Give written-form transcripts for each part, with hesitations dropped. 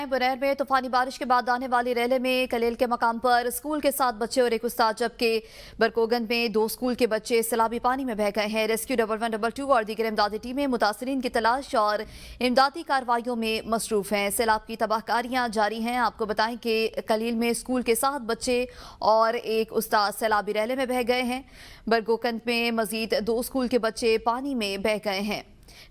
बुनैर में तूफानी बारिश के बाद आने वाली रैले में कलेल के मकाम पर स्कूल के 7 बच्चे और एक उस्ताद, जबकि बरकोगंज में 2 स्कूल के बच्चे सैलाबी पानी में बह गए हैं। रेस्क्यू 1112 और दीगर इमदादी टीमें मुतासरीन की तलाश और इमदादी कार्रवाइयों में मसरूफ हैं। सैलाब की तबाहकारियां जारी हैं। आपको बताएं कि कलील में स्कूल के 7 बच्चे और एक उस्ताद सैलाबी रैले में बह गए हैं। बरकोगंज में मजीद 2 स्कूल के बच्चे पानी में बह गए हैं।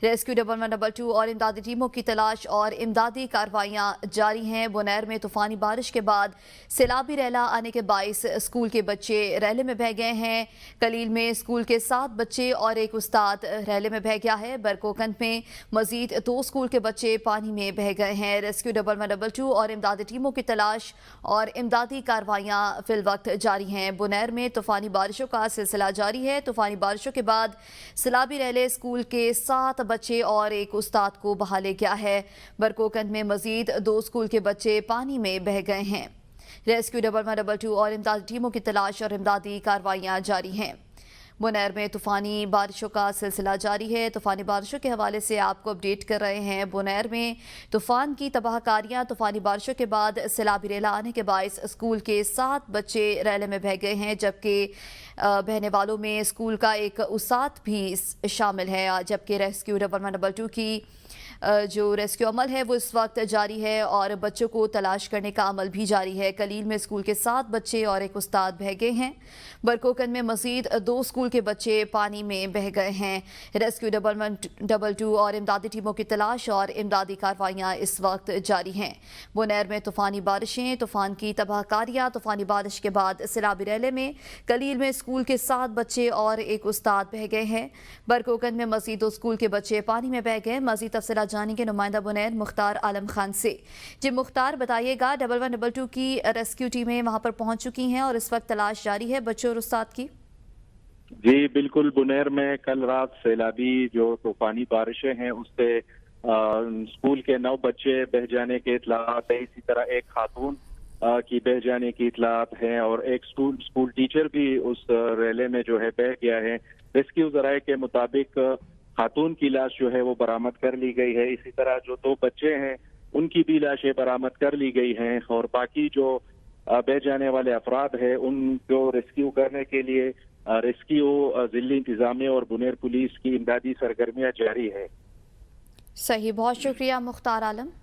रेस्क्यू 1112 और इमदादी टीमों की तलाश और इमदादी कार्रवाइयां जारी हैं। बुनैर में तूफानी बारिश के बाद सैलाबी रैला आने के बाइस स्कूल के बच्चे रैले में बह गए हैं। कलील में स्कूल के 7 बच्चे और एक उस्ताद रैले में बह गया है। बरकोगंज में मजीद 2 स्कूल के बच्चे पानी में बह गए हैं। रेस्क्यू 1112 और इमदादी टीमों की तलाश और इमदादी कार्रवाइयां फिल वक्त जारी हैं। बुनैर में तूफानी बारिशों का सिलसिला जारी है। तूफानी बारिशों के बाद सैलाबी रैले स्कूल के 7 बच्चे और एक उस्ताद को बहा ले गया है। बरकोगंज में मजीद 2 स्कूल के बच्चे पानी में बह गए हैं। रेस्क्यू 1112 और इमदादी टीमों की तलाश और इमदादी कार्रवाइयां जारी हैं। बुनैर में तूफानी बारिशों का सिलसिला जारी है। तूफानी बारिशों के हवाले से आपको अपडेट कर रहे हैं। बुनैर में तूफान की तबाहकारियां, तूफानी बारिशों के बाद सैलाबी रैला आने के बायस स्कूल के 7 बच्चे रैले में बह गए हैं, जबकि बहने वालों में स्कूल का एक उस्ताद भी शामिल है। जबकि रेस्क्यू 1112 की जो रेस्क्यू अमल है वो इस वक्त जारी है और बच्चों को तलाश करने का अमल भी जारी है। कलील में स्कूल के 7 बच्चे और एक उस्ताद बह गए हैं। बरकोगंज में मजीद 2 स्कूल के बच्चे पानी में बह गए हैं। रेस्क्यू 1112 और इमदादी टीमों की तलाश और इमदादी कार्रवाइयां इस वक्त जारी हैं। बुनैर में तूफानी बारिशें, तूफान की तबाहकारियां, तूफानी बारिश के बाद सैलाबी रैले में कलील में स्कूल के 7 बच्चे और एक उस्ताद बह गए हैं। बरकोगंज में मजीद 2 स्कूल के बच्चे पानी में बह गए। मजीद तफसीलात जानी के नुमाइंदा बुनैर मुख्तार आलम खान से। जी मुख्तार, बताइएगा 1112 की रेस्क्यू टीमें वहां पर पहुंच चुकी हैं और इस वक्त तलाश जारी है बच्चों और उस्ताद की? जी बिल्कुल, बुनैर में कल रात सैलाबी जो तूफानी बारिशें हैं उससे स्कूल के 9 बच्चे बह जाने के इतलात है। इसी तरह एक खातून की बह जाने की इतलात है और एक स्कूल टीचर भी उस रैले में जो है बह गया है। रेस्क्यू जराये के मुताबिक खातून की लाश जो है वो बरामद कर ली गई है। इसी तरह जो 2 बच्चे हैं उनकी भी लाशें बरामद कर ली गई हैं और बाकी जो बह जाने वाले अफराद हैं उनको रेस्क्यू करने के लिए रेस्क्यू जिली इंतजामिया और बुनैर पुलिस की इमदादी सरगर्मियां जारी है। सही, बहुत शुक्रिया मुख्तार आलम।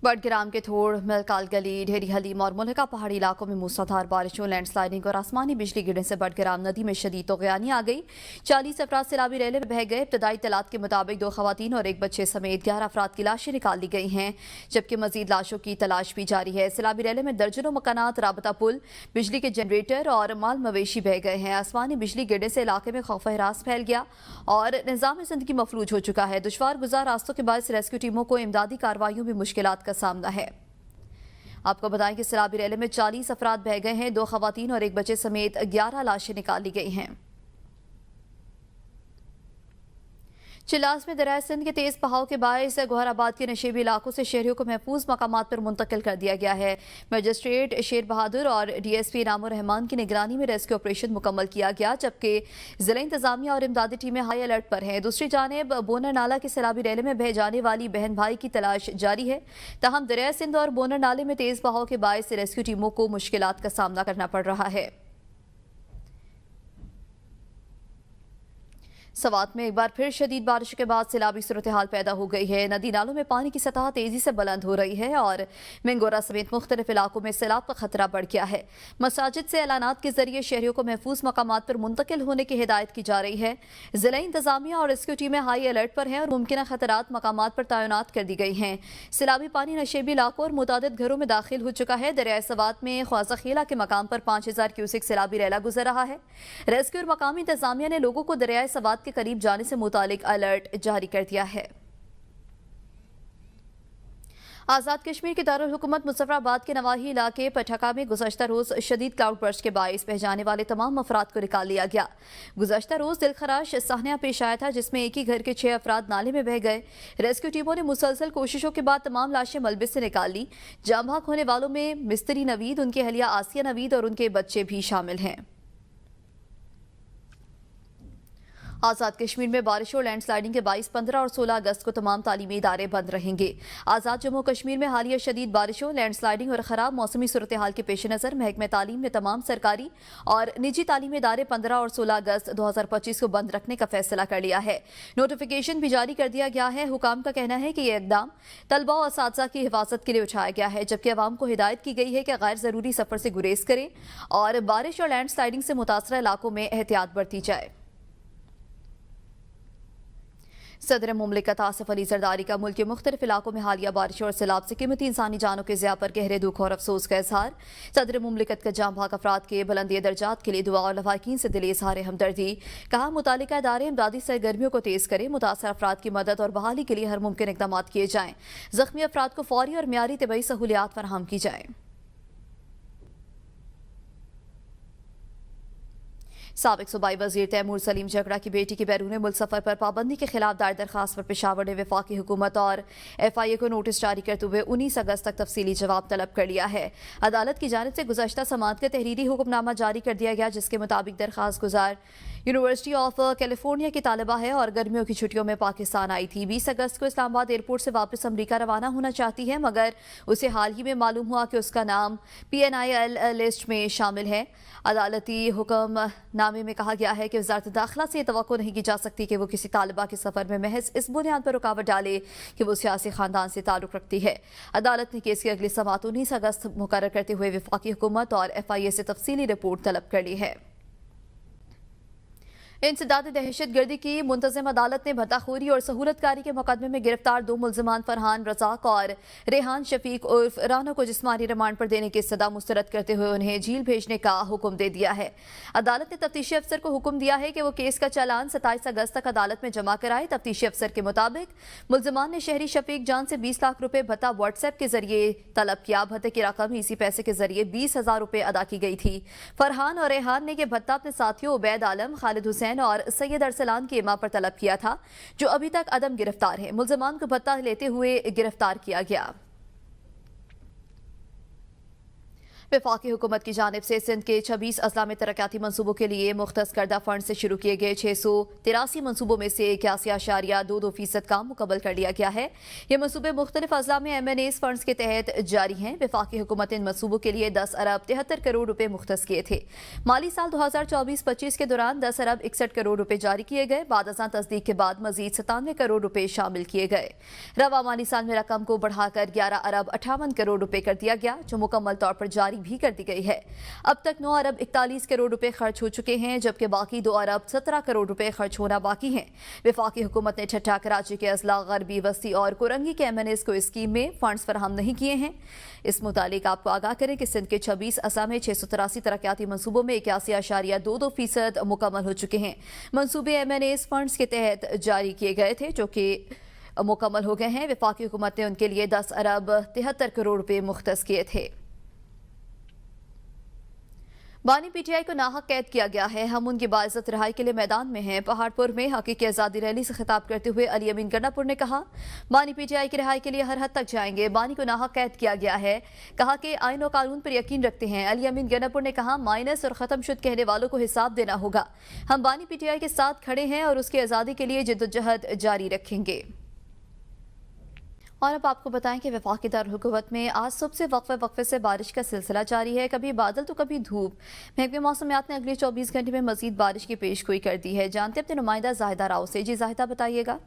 बडग्राम के थोड़, मलकाल गली, ढेरी हलीम और मुल्का पहाड़ी इलाकों में मूसलाधार बारिशों, लैंडस्लाइडिंग और आसमानी बिजली गिरने से बडग्राम नदी में शदीद तोग़यानी आ गई। 40 अफराद सैलाबी रैले में बह गए। इब्तदाई तलात के मुताबिक 2 खवातीन और एक बच्चे समेत 11 अफराद की लाशें निकाल ली गई हैं, जबकि मजीद लाशों की तलाश भी जारी है। सैलाबी रैले में दर्जनों मकानात, राबता पुल, बिजली के जनरेटर और माल मवेशी बह गए हैं। आसमानी बिजली गिरने से इलाके में खौफ हरास फैल गया और निज़ाम ज़िंदगी मफलूज हो चुका है। दुश्वार गुजार रास्तों के बायस रेस्क्यू टीमों को इमदादी कार्रवाइयों में मुश्किलात का सामना है। आपको बताएं कि सैलाबी रैले में 40 अफराद बह गए हैं। 2 खवातीन और एक बच्चे समेत 11 लाशें निकाल ली गई हैं। चिलास में दरिया सिंध के तेज बहाव के बायस गोहराबाद के नशेबी इलाकों से शहरियों को महफूज मकामात पर मुंतकिल कर दिया गया है। मजिस्ट्रेट शेर बहादुर और DSP इनामुर रहमान की निगरानी में रेस्क्यू ऑपरेशन मुकम्मल किया गया, जबकि जिला इंतजामिया और इमदादी टीमें हाई अलर्ट पर हैं। दूसरी जानिब बोनर नाला के सैलाबी रैले में बह जाने वाली बहन भाई की तलाश जारी है। ताहम दरिया सिंध और बोनर नाले में तेज बहाव के बायस रेस्क्यू टीमों को मुश्किलात का सामना करना पड़ रहा है। सवात में एक बार फिर शदीद बारिश के बाद सैलाबी सूरत हाल पैदा हो गई है। नदी नालों में पानी की सतह तेजी से बुलंद हो रही है और मिंगोरा समेत मुख्तलिफ इलाकों में सैलाब का खतरा बढ़ गया है। मसाजिद से ऐलानात के जरिए शहरियों को महफूज मकामात पर मुंतकिल होने की हिदायत की जा रही है। जिला इंतजामिया और रेस्क्यू टीमें हाई अलर्ट पर हैं और मुमकिन खतरात मकामात पर तैनात कर दी गई हैं। सैलाबी पानी नशेबी इलाकों और मुतादिद घरों में दाखिल हो चुका है। दरिया सवात में ख्वाजा खेला के मकाम पर 5000 क्यूसिक सैलाबी रैला गुजर रहा है। रेस्क्यू और मकामी इंतजामिया ने लोगों को दरिया सवात के करीब जाने से मुतालिक अलर्ट जारी कर दिया है। आज़ाद कश्मीर के दारुल हुकूमत मुजफ्फराबाद के नवाही इलाके पटाका में गुज़श्ता रोज़ शदीद क्लाउड बर्स्ट के बाइस बह जाने वाले तमाम अफराद को निकाल लिया गया। गुज़श्ता रोज़ दिलखराश साहनिया पेश आया था, जिसमें एक ही घर के 6 अफराद नाले में बह गए। रेस्क्यू टीमों ने मुसलसल कोशिशों के बाद तमाम लाशें मलबे से निकाल ली। जाम भाग होने वालों में मिस्त्री नवीद, उनकी अहलिया आसिया नवीद और उनके बच्चे भी शामिल हैं। आज़ाद कश्मीर में बारिश और लैंड स्लाइडिंग के 22, 15 और 16 अगस्त को तमाम तालीमी इदारे बंद रहेंगे। आज़ाद जम्मू कश्मीर में हालिया शदीद बारिशों, लैंड स्लाइडिंग और ख़राब मौसमी सूरत हाल के पेश नज़र महकमे तालीम ने तमाम सरकारी और निजी तालीमी इदारे 15 और 16 अगस्त 2025 को बंद रखने का फैसला कर लिया है। नोटिफिकेशन भी जारी कर दिया गया है। हुकाम का कहना है कि यह इकदाम तलबा और असातिज़ा की हिफाजत के लिए उठाया गया है, जबकि अवाम को हिदायत की गई है कि गैर ज़रूरी सफ़र से गुरेज करें और बारिश और लैंड स्लाइडिंग से मुतासरा इलाकों में एहतियात बरती जाए। सदर मुमलिकत आसिफ अली जरदारी का मुल्क के मुख्तलिफ इलाकों में हालिया बारिश और सैलाब से कीमती इंसानी जानों के ज़िया पर गहरे दुख और अफसोस का इजहार। सदर मुमलिकत का जाम भाग अफराद के बुलंदी दर्जात के लिए दुआ और लवाकिन से दिली इजहार हमदर्दी। कहा मुतालिका इदारे इमदादी सरगर्मियों को तेज करें, मुतासर अफराद की मदद और बहाली के लिए हर मुमकिन इकदाम किए जाएँ। जख्मी अफराद को फौरी और म्यारी तबई सहूलियात फराहम की जाए। साबिक सूबाई वजीर तैमूर सलीम झगड़ा की बेटी की बैरून मुल्क सफर पर पाबंदी के खिलाफ दायर दरखास्त पर पेशावर ने वफाकी हुकूमत और FIA को नोटिस जारी करते हुए 19 अगस्त तक तफसीली जवाब तलब कर लिया है। अदालत की जानिब से गुज़श्ता समाअत का तहरीरी हुक्मनामा जारी कर दिया गया, जिसके मुताबिक दरखास्त गुजार यूनिवर्सिटी ऑफ कैलिफोर्निया की तालिबा है और गर्मियों की छुट्टियों में पाकिस्तान आई थी। 20 अगस्त को इस्लामाबाद एयरपोर्ट से वापस अमरीका रवाना होना चाहती है, मगर उसे हाल ही में मालूम हुआ कि उसका नाम PNIL लिस्ट में शामिल है। अदालती हुक्मनामे में कहा गया है कि वज़ारत दाखिला से तवक्को नहीं की जा सकती कि वो किसी तालिबा के सफ़र में महज इस बुनियाद पर रुकावट डाले कि वो सियासी ख़ानदान से ताल्लुक़ रखती है। अदालत ने केस की अगली समाअत 19 अगस्त मुकर्रर करते हुए वफाकी हुकूमत और FIA से तफसीली रिपोर्ट तलब कर ली है। इंसदाद दहशत गर्दी की मुंतज़िम अदालत ने भत्ताखोरी और सहूलतकारी के मुकदमे में गिरफ्तार 2 मुल्ज़िमान फरहान रज़ाक और रेहान शफीक उर्फ राना को जिस्मानी रिमांड पर देने की सदा मुस्तरद करते हुए उन्हें जेल भेजने का हुक्म दे दिया है। अदालत ने तफ्तीशी अफसर को हुक्म दिया है कि वो केस का चालान 27 अगस्त तक अदालत में जमा कराए। तफ्तीशी अफसर के मुताबिक मुल्ज़िमान ने शहरी शफीक जान से 20 लाख रुपए भत्ता व्हाट्सएप के जरिए तलब किया। भत्ते की रकम इसी पैसे के जरिए 20,000 रुपए अदा की गई थी। फरहान और रेहान ने यह भत्ता अपने साथियों उबैद आलम, खालिद हुसैन और सैयद अरसलान की इमा पर तलब किया था, जो अभी तक अदम गिरफ्तार है। मुल्ज़िमान को भत्ता लेते हुए गिरफ्तार किया गया। वफाकी हुकूमत की जानिब से सिंध के 26 अजला में तरक्याती मनसूबों के लिए मुख्तस करदा फंड से शुरू किए गए 683 मनसूबों में से 81.22% काम मुकम्मल कर लिया गया है। ये मनसूबे मुख्तलिफ अजला में MNAs फंड्स के तहत जारी हैं। वफाकी हुकूमत इन मनसूबों के लिए 10 अरब 73 करोड़ रुपए मुख्तस किए थे। माली साल 2024-25 के दौरान 10 अरब 61 करोड़ रुपए जारी किए गए। बाद अज़ां तस्दीक के बाद मजीद 97 करोड़ रुपए शामिल किए गए। रवा माली साल में रकम को बढ़ाकर 11 अरब 58 करोड़ रुपए कर दिया गया, जो मुकम्मल तौर पर जारी भी कर दी गई है। अब तक 9 अरब 41 करोड़ रुपए खर्च हो चुके हैं, जबकि बाकी 2 अरब 17 करोड़ रुपए खर्च होना बाकी हैं। वफाकी हुकूमत ने ठट्ठा, कराची के अजला, गरबी, वस्ती और कुरंगी के MNAs को इस स्कीम में फंड्स फराहम नहीं किए हैं। इस मुतालिक आपको आगाह करें कि सिंध के 26 अजला में 683 तरक्याती मनसूबों में 81.22% मुकम्मल हो चुके हैं। मनसूबे MNAs फंड्स के तहत जारी किए गए थे, जो कि मुकम्मल हो गए हैं। वफाकी हुकूमत ने उनके लिए 10 अरब 73 करोड़ रुपए मुख्तस किए थे। बानी PTI को नाहक कैद किया गया है। हम उनकी बाइज्जत रिहाई के लिए मैदान में हैं। पहाड़पुर में हकीकी आज़ादी रैली से खिताब करते हुए अली अमीन गन्नापुर ने कहा, बानी PTI की रिहाई के लिए हर हद तक जाएंगे। बानी को नाहक कैद किया गया है। कहा कि आइन और कानून पर यकीन रखते हैं। अली अमीन गन्नापुर ने कहा, माइनस और ख़त्म शुद कहने वालों को हिसाब देना होगा। हम बानी PTI के साथ खड़े हैं और उसकी आज़ादी के लिए जिद्दोजहद जारी रखेंगे। और अब आपको बताएं कि वफाकी दारुल-हुकूमत में आज सुबह से वक्फे से बारिश का सिलसिला जारी है। कभी बादल तो कभी धूप। महकमे मौसमियात ने अगले 24 घंटे में मजीद बारिश की पेशगोई कर दी है। जानते अपने नुमाइंदा जाहिदा राव से। जी जाहिदा, बताइएगा।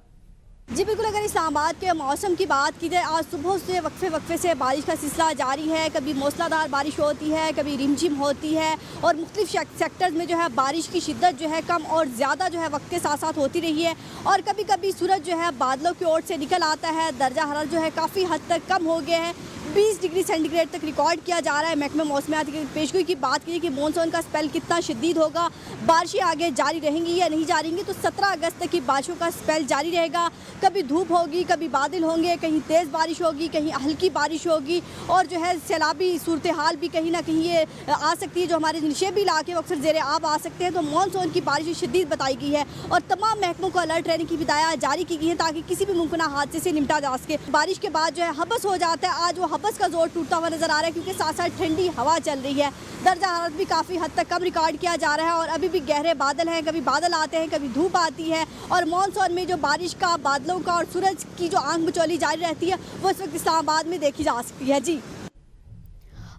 जी बिल्कुल, अगर इस्लामाबाद के मौसम की बात की जाए, आज सुबह से वक्फे से बारिश का सिलसिला जारी है। कभी मूसलाधार बारिश होती है, कभी रिमझिम होती है और मुख्तलिफ सेक्टर्स में जो है बारिश की शिद्दत जो है कम और ज़्यादा जो है वक्त के साथ साथ होती रही है। और कभी कभी सूरज जो है बादलों की ओर से निकल आता है। दर्जा हरारत जो है काफ़ी हद तक कम हो गए हैं। 20 डिग्री सेंटीग्रेड तक रिकॉर्ड किया जा रहा है। महकमे मौसमियात की पेशगोई की बात की कि मानसून का स्पेल कितना शदीद होगा, बारिशें आगे जारी रहेंगी या नहीं जारी रहेंगी, तो 17 अगस्त तक की बारिशों का स्पेल जारी रहेगा। कभी धूप होगी, कभी बादल होंगे, कहीं तेज़ बारिश होगी, कहीं हल्की बारिश होगी और जो है सैलाबी सूरत हाल भी कहीं ना कहीं ये आ सकती है। जो हमारे निशेबी इलाके अक्सर ज़ेर आब आ सकते हैं। तो मानसून की बारिश शदीद बताई गई है और तमाम महकमों को अलर्ट रहने की हिदायत जारी की गई है ताकि किसी भी मुमकिन हादसे से निपटा जा सके। बारिश के बाद जो है हबस हो जाता है। आज वो हबस वापस का जोर टूटता हुआ नजर आ रहा है, क्योंकि साथ साथ ठंडी हवा चल रही है। दर्जा हरारत भी काफ़ी हद तक कम रिकॉर्ड किया जा रहा है और अभी भी गहरे बादल हैं, कभी बादल आते हैं, कभी धूप आती है। और मॉनसून में जो बारिश का, बादलों का और सूरज की जो आंख मिचौली जारी रहती है, वो इस वक्त इस्लामाबाद में देखी जा सकती है। जी,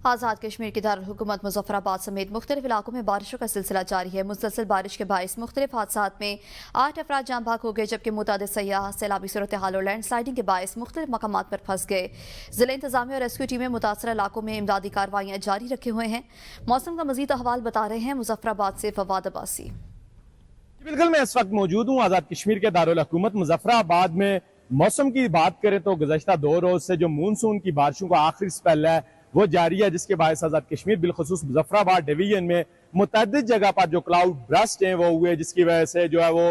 आज़ाद कश्मीर की दारुल-हुकूमत मुज़फ्फराबाद समेत मुख्तलिफ इलाकों में बारिशों का सिलसिला जारी है। मुसलसल बारिश के बाइस मुख्तलिफ हादसात में 8 अफराद जान भाग हो गए, जबकि मुतादिद सयाह सैलाबी सूरत हाल और लैंड स्लाइडिंग के बाइस मुख्तलिफ मकामात पर फंस गए। जिला इंतजामिया और रेस्क्यू टीमें मुतासर इलाकों में इमदादी कार्रवाइयाँ जारी रखे हुए हैं। मौसम का मजीद अहवाल बता रहे हैं मुज़फ्फराबाद से फवाद अब्बासी। बिल्कुल, मैं इस वक्त मौजूद हूँ आज़ाद कश्मीर के दारुल हुकूमत मुज़फ्फराबाद में। मौसम की बात करें तो गुज़श्ता 2 रोज से जो मानसून की बारिशों का आखिरी स्पेल है वो जारी है, जिसके बायस आज़ाद कश्मीर बिलखुसूस मुज़फ्फराबाद डिवीजन में मुतअद्दिद जगह पर जो क्लाउड ब्रस्ट हैं वो हुए, जिसकी वजह से जो है वो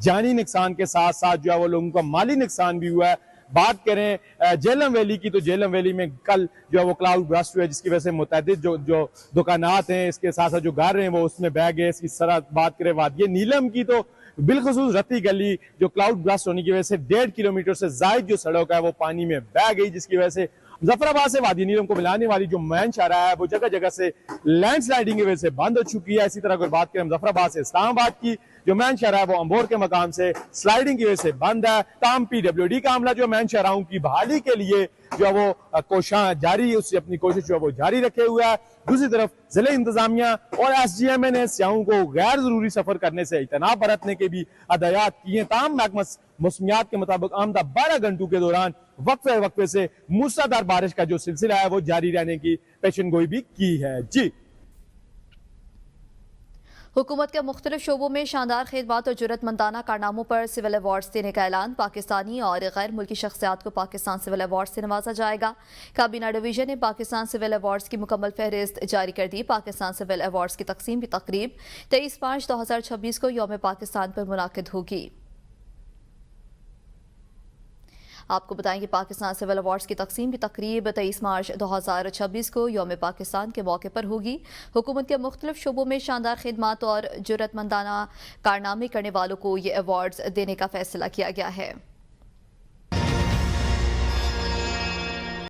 जानी नुकसान के साथ साथ जो है वो लोगों का माली नुकसान भी हुआ है। बात करें झेलम वैली की तो झेलम वैली में कल जो है वो क्लाउड ब्रस्ट हुआ है, जिसकी वजह से मुतअद्दिद जो दुकानात हैं, इसके साथ साथ जो घर हैं वो उसमें बह गए। इस तरह बात करें वादिय नीलम की तो बिलखुसूस रत्ती गली जो क्लाउड ब्लास्ट होने की वजह से 1.5 किलोमीटर से जायद जो सड़क है वो पानी में बह गई, जिसकी वजह से मुजफ्फराबाद से वादी नीलम को मिलाने वाली जो मैन शाहराह है वो जगह जगह से लैंडस्लाइडिंग की वजह से बंद हो चुकी है। इसी तरह अगर बात करें मुजफ्फराबाद से इस्लामाबाद की जो मैन शाहराह है वो अंबोर के मकाम से स्लाइडिंग की वजह से बंद है। ताम PWD का अमला जो मैन शाहराहों की बहाली के लिए जो है वो कोशिश जारी है, उससे अपनी कोशिश जो है वो जारी रखे हुआ है। दूसरी तरफ जिला इंतजामिया और SGMA ने सियाहों को गैर जरूरी सफर करने से इजतनाब बरतने के भी हदायत किए। तमाम महकमा मौसमियात के मुताबिक आमदा 12 घंटों के दौरान वक्फे से मूसलाधार बारिश का जो सिलसिला है वो जारी रहने की पेशन गोई भी की है। जी, हुकूमत के मुख्तलिफ शोबों में शानदार खिदमत और जुर्रतमंदाना कारनामों पर सिविल अवार्ड्स देने का ऐलान। पाकिस्तानी और गैर मुल्की शख्सियात को पाकिस्तान सिविल अवार्ड से नवाजा जाएगा। काबीना डिवीजन ने पाकिस्तान सिविल अवार्ड्स की मुकम्मल फहरिस्त जारी कर दी। पाकिस्तान सिविल अवार्ड्स की तकसीम की तकरीब 23 मार्च 2026 को यौम पाकिस्तान पर मुनाकिद होगी। आपको बताएं कि पाकिस्तान सिविल अवार्ड्स की तकसीम की तकरीब 23 मार्च 2026 को यौम पाकिस्तान के मौके पर होगी। हुकूमत के मुख्तलिफ शोबों में शानदार खिदमत और जुर्रतमंदाना कारनामे करने वालों को ये अवार्ड्स देने का फैसला किया गया है।